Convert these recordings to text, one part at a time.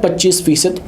25%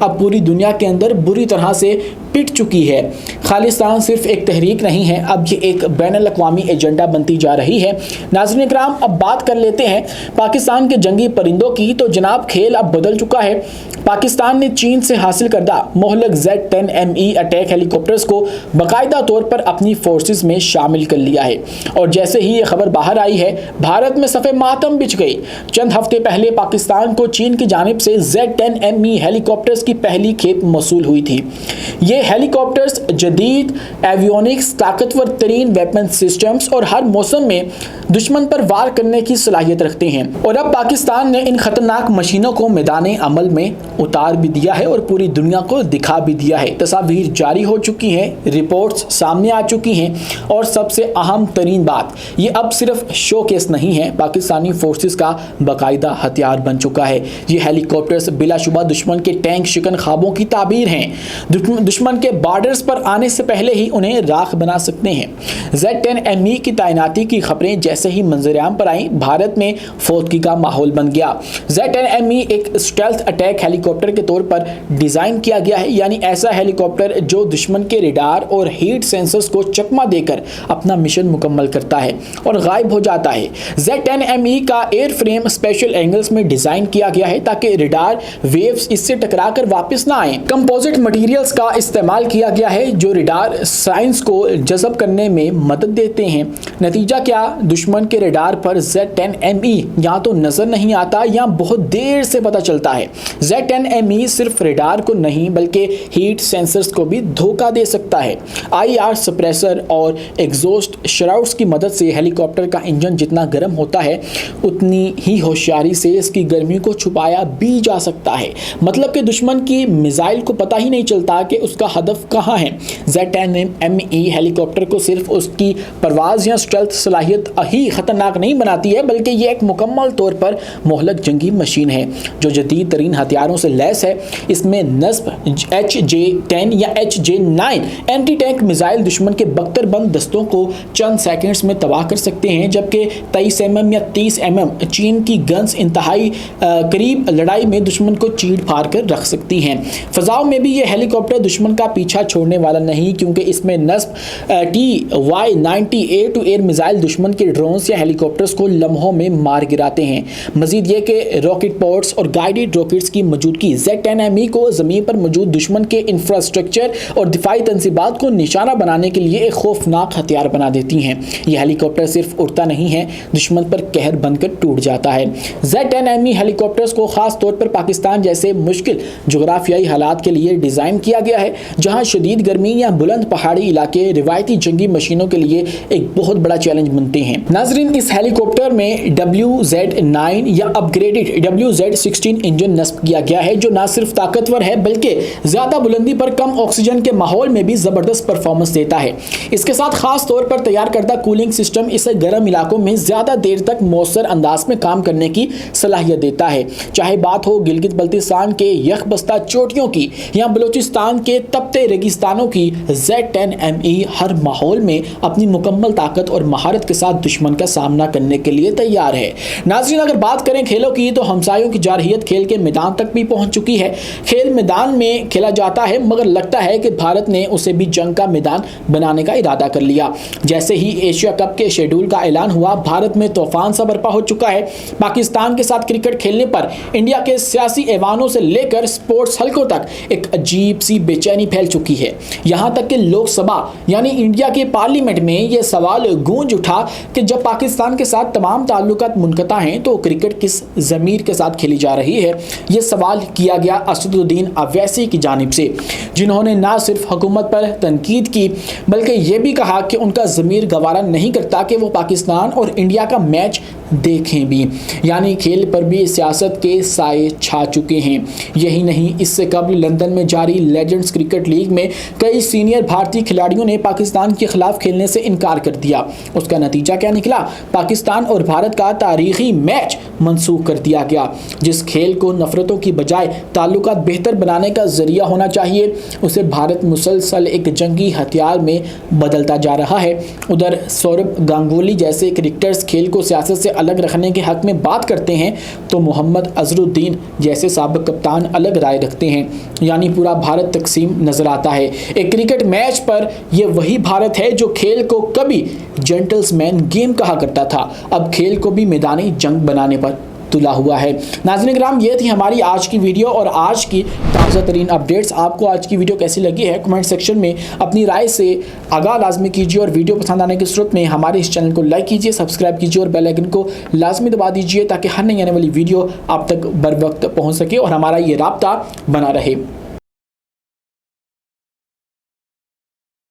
اب پوری دنیا کے اندر بری طرح سے پٹ چکی ہے۔ خالصتان صرف ایک تحریک نہیں ہے، اب یہ ایک بین الاقوامی ایجنڈا بنتی جا رہی ہے۔ ناظرین اکرام، اب بات کر لیتے ہیں پاکستان کے جنگی پرندوں کی، تو جناب کھیل اب بدل چکا ہے۔ پاکستان نے چین سے حاصل کردہ مہلک Z-10ME اٹیک ہیلی کاپٹرز کو باقاعدہ طور پر اپنی فورسز میں شامل کر لیا ہے، اور جیسے ہی یہ خبر باہر آئی ہے بھارت میں صف ماتم بچھ گئی۔ چند ہفتے پہلے پاکستان کو چین کی جانب سے Z-10ME ہیلی کاپٹرز کی پہلی کھیپ موصول ہوئی تھی۔ یہ ہیلی کاپٹرز جدید ایویونکس، طاقتور ترین ویپن سسٹمز اور ہر موسم میں دشمن پر وار کرنے کی صلاحیت رکھتے ہیں، اور اب پاکستان نے ان خطرناک مشینوں کو میدان عمل میں اتار بھی دیا ہے اور پوری دنیا کو دکھا بھی دیا ہے۔ تصاویر جاری ہو چکی ہیں، رپورٹس سامنے آ چکی ہیں، اور سب سے اہم ترین بات، یہ اب صرف شو کیس نہیں ہے، پاکستانی فورسز کا باقاعدہ ہتھیار بن چکا ہے۔ یہ ہیلی کاپٹرز بلا شبہ دشمن کے ٹینک شکن خوابوں کی تعبیر ہیں، دشمن کے بارڈرز پر آنے سے پہلے ہی انہیں راکھ بنا سکتے ہیں۔ Z-10ME کی تعیناتی کی خبریں جیسے ہی منظر عام پر آئیں، بھارت میں فوتگی کا ماحول بن گیا۔ Z-10ME ایک اسٹیلتھ اٹیک ہیلی کاپٹر کے طور پر ڈیزائن کیا گیا ہے، یعنی ایسا ہیلی کاپٹر جو دشمن کے ریڈار اور ہیٹ سینسرز کو چکما دے کر اپنا مشن مکمل کرتا ہے اور غائب ہو جاتا ہے۔ Z-10ME کا ایئر فریم اسپیشل اینگلز میں ڈیزائن کیا گیا ہے تاکہ ریڈار ویوز اس سے ٹکرا کر واپس نہ آئیں۔ کمپوزٹ مٹیریلز کا استعمال کیا گیا ہے جو ریڈار سائنس کو جذب کرنے میں مدد دیتے ہیں۔ نتیجہ کیا؟ دشمن کے ریڈار پر Z-10ME یا تو نظر نہیں آتا یا بہت دیر سے پتہ چلتا ہے۔ Z-10ME صرف ریڈار کو نہیں بلکہ ہیٹ سینسرز کو بھی دھوکہ دے سکتا ہے۔ IR سپریسر اور ایگزوسٹ شراؤٹس کی مدد سے ہیلی کاپٹر کا انجن جتنا گرم ہوتا ہے اتنی ہی ہوشیاری سے اس کی گرمی کو چھپایا بھی جا سکتا ہے، مطلب کہ دشمن کی میزائل کو پتہ ہی نہیں چلتا کہ اس کا ہدف کہاں ہے۔ Z-10ME ہیلی کاپٹر کو صرف اس کی پرواز یا اسٹیلتھ صلاحیت ہی خطرناک نہیں بناتی ہے، بلکہ یہ ایک مکمل طور پر مہلک جنگی مشین ہے جو جدید ترین ہتھیاروں سے لیس ہے۔ اس میں نصب HJ-10 یا HJ-9 اینٹی ٹینک میزائل دشمن کے بختر بند دستوں کو چند سیکنڈز میں تباہ کر سکتے ہیں، جبکہ 23mm یا 30mm چین کی گنز انتہائی قریب لڑائی میں دشمن کو چیڑ پھاڑ کر رکھ سکتی ہیں۔ فضاؤں میں بھی یہ ہیلی کاپٹر دشمن کا پیچھا چھوڑنے والا نہیں، کیونکہ اس میں نصب TY-90 year to year missile دشمن کے ڈرونز یا ہیلی کاپٹرز کو لمحوں میں مار گراتے ہیں۔ مزید یہ کہ راکٹ پورٹس اور گائیڈڈ راکٹس کی موجودگی Z-10ME کو زمین پر موجود دشمن کے انفراسٹرکچر اور دفاعی تنصیبات کو نشانہ بنانے کے لیے ایک خوفناک ہتھیار بنا دیتی ہیں۔ یہ ہیلی کاپٹر صرف اڑتا نہیں ہے، دشمن پر قہر بن کر ٹوٹ جاتا ہے۔ Z-10ME ہیلی کاپٹرز کو خاص طور پر پاکستان جیسے مشکل جغرافیائی حالات کے لیے ڈیزائن کیا گیا ہے، جہاں شدید گرمی یا بلند پہاڑی علاقے روایتی جنگی مشینوں کے لیے ایک بہت بڑا چیلنج بنتے ہیں۔ ناظرین، اس ہیلی کاپٹر میں WZ-9 یا اپ گریڈڈ WZ-16 انجن نصب کیا گیا ہے، جو نہ صرف طاقتور ہے بلکہ زیادہ بلندی پر کم آکسیجن کے ماحول میں بھی زبردست پرفارمنس دیتا ہے۔ اس کے ساتھ خاص طور پر تیار کردہ کولنگ سسٹم اسے گرم علاقوں میں زیادہ دیر تک مؤثر انداز میں کام کرنے کی صلاحیت دیتا ہے، چاہے بات ہو گلگت بلتستان کے یخ بستہ چوٹیوں کی یا بلوچستان کے تپتے ریگستانوں کی۔ Z-10ME ہر ماحول میں اپنی مکمل طاقت اور مہارت کے ساتھ دشمن کا سامنا کرنے کے لیے تیار ہے۔ ناظرین، اگر بات کریں کھیلوں کی تو ہمسایوں کی جارحیت کھیل کے میدان تک بھی پہنچ چکی ہے۔ کھیل میدان میں کھیلا جاتا ہے، مگر لگتا ہے کہ بھارت نے اسے بھی جنگ کا میدان بنانے کا ارادہ کر لیا۔ جیسے ہی ایشیا کپ کے شیڈول کا اعلان ہوا، بھارت میں طوفان سا برپا ہو چکا ہے۔ پاکستان کے ساتھ کرکٹ کھیلنے پر انڈیا کے سیاسی ایوانوں سے لے کر سپورٹس حلقوں تک ایک عجیب سی بے چینی پھیل چکی ہے، یہاں تک کہ لوک سبھا یعنی انڈیا کے پارلیمنٹ میں یہ سوال گونج اٹھا کہ جب پاکستان کے ساتھ تمام تعلقات منقطع ہیں تو کرکٹ کس ضمیر کے ساتھ کھیلی جا رہی ہے۔ یہ سوال کیا گیا اسد الدین اویسی کی جانب سے، جنہوں نے نہ صرف حکومت پر تنقید کی بلکہ یہ بھی کہا کہ ان کا ضمیر گوارا نہیں کرتا کہ وہ پاکستان اور انڈیا کا میچ دیکھیں بھی، یعنی کھیل پر بھی سیاست کے سائے چھا چکے ہیں۔ یہی نہیں، اس سے قبل لندن میں جاری لیجنڈز کرکٹ لیگ میں کئی سینئر بھارتی کھلاڑیوں نے پاکستان کے خلاف کھیلنے سے انکار کر دیا۔ اس کا نتیجہ کیا نکلا؟ نکلا, پاکستان اور بھارت کا تاریخی میچ منسوخ کر دیا گیا. جس کھیل کو نفرتوں کی بجائے تعلقات بہتر بنانے کا ذریعہ ہونا چاہیے, اسے بھارت مسلسل ایک جنگی ہتھیار میں بدلتا جا رہا ہے. ادھر سوربھ گانگولی جیسے کرکٹرز کھیل کو سیاست سے الگ رکھنے کے حق میں بات کرتے ہیں, تو محمد اظہر الدین جیسے سابق کپتان الگ رائے رکھتے ہیں. یعنی پورا بھارت تقسیم نظر آتا ہے. ایک کرکٹ میچ پر یہ وہی بھارت ہے جو کھیل کو کبھی جینٹلز مین گیم کہا کرتا تھا, اب کھیل کو بھی میدانی جنگ بنانے پر تلا ہوا ہے. ناظرین کرام, یہ تھی ہماری آج کی ویڈیو اور آج کی تازہ ترین اپڈیٹس. آپ کو آج کی ویڈیو کیسی لگی ہے کمنٹ سیکشن میں اپنی رائے سے آگاہ لازمی کیجیے, اور ویڈیو پسند آنے کی صورت میں ہمارے اس چینل کو لائک کیجیے, سبسکرائب کیجیے اور بیل آئیکن کو لازمی دبا دیجیے تاکہ ہر نئی آنے والی ویڈیو آپ تک بر وقت پہنچ سکے اور ہمارا یہ رابطہ بنا رہے.